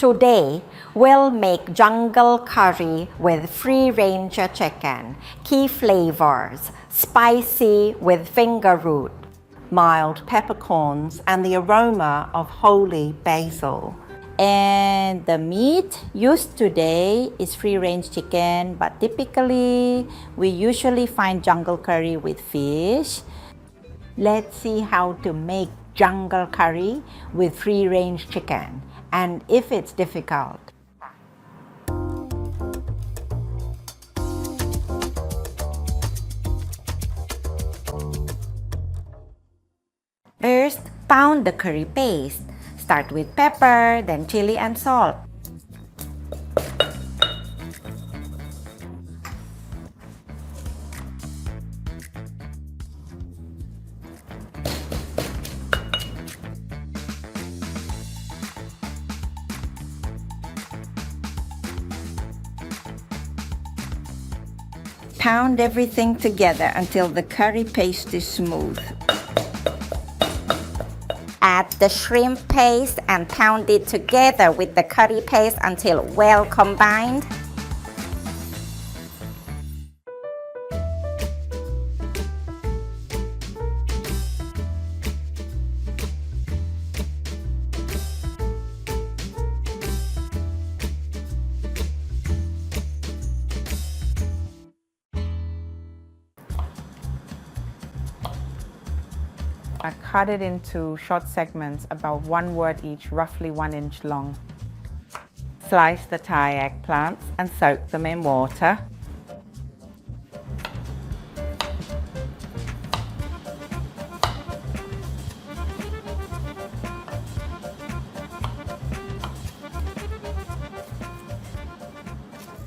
Today, we'll make jungle curry with free-range chicken. Key flavors: spicy with finger root, mild peppercorns, and the aroma of holy basil. And the meat used today is free-range chicken, but typically we usually find jungle curry with fish. Let's see how to make jungle curry with free-range chicken, and if it's difficult. First, pound the curry paste. Start with pepper, then chili and salt. Pound everything together until the curry paste is smooth. Add the shrimp paste and pound it together with the curry paste until well combined. I cut it into short segments about 1 word each, roughly 1 inch long. Slice the Thai eggplants and soak them in water.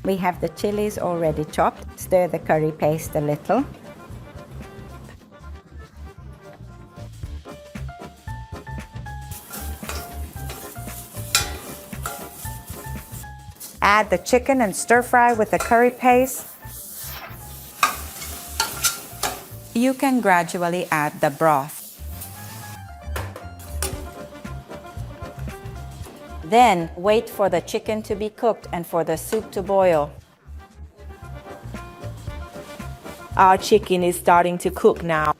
We have the chilies already chopped. Stir the curry paste a little. Add the chicken and stir fry with the curry paste. You can gradually add the broth. Then wait for the chicken to be cooked and for the soup to boil. Our chicken is starting to cook now.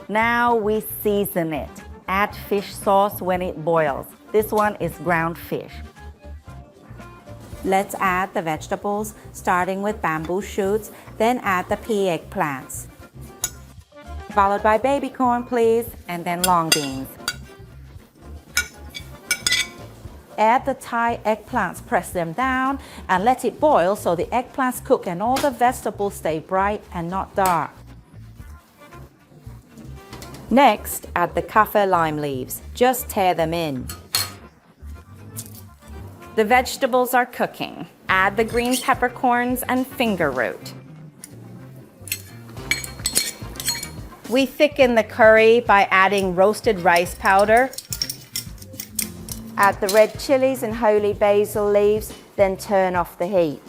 Now we season it. Add fish sauce when it boils. This one is ground fish. Let's add the vegetables, starting with bamboo shoots, then add the pea eggplants. Followed by baby corn, please, and then long beans. Add the Thai eggplants, press them down, and let it boil so the eggplants cook and all the vegetables stay bright and not dark. Next, add the kaffir lime leaves. Just tear them in. The vegetables are cooking. Add the green peppercorns and finger root. We thicken the curry by adding roasted rice powder. Add the red chilies and holy basil leaves, then turn off the heat.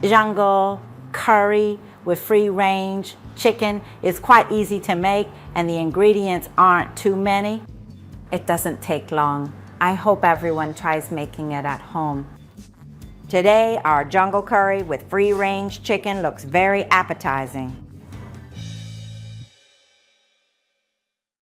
Jungle curry with free-range chicken is quite easy to make, and the ingredients aren't too many. It doesn't take long. I hope everyone tries making it at home. Today, our jungle curry with free-range chicken looks very appetizing.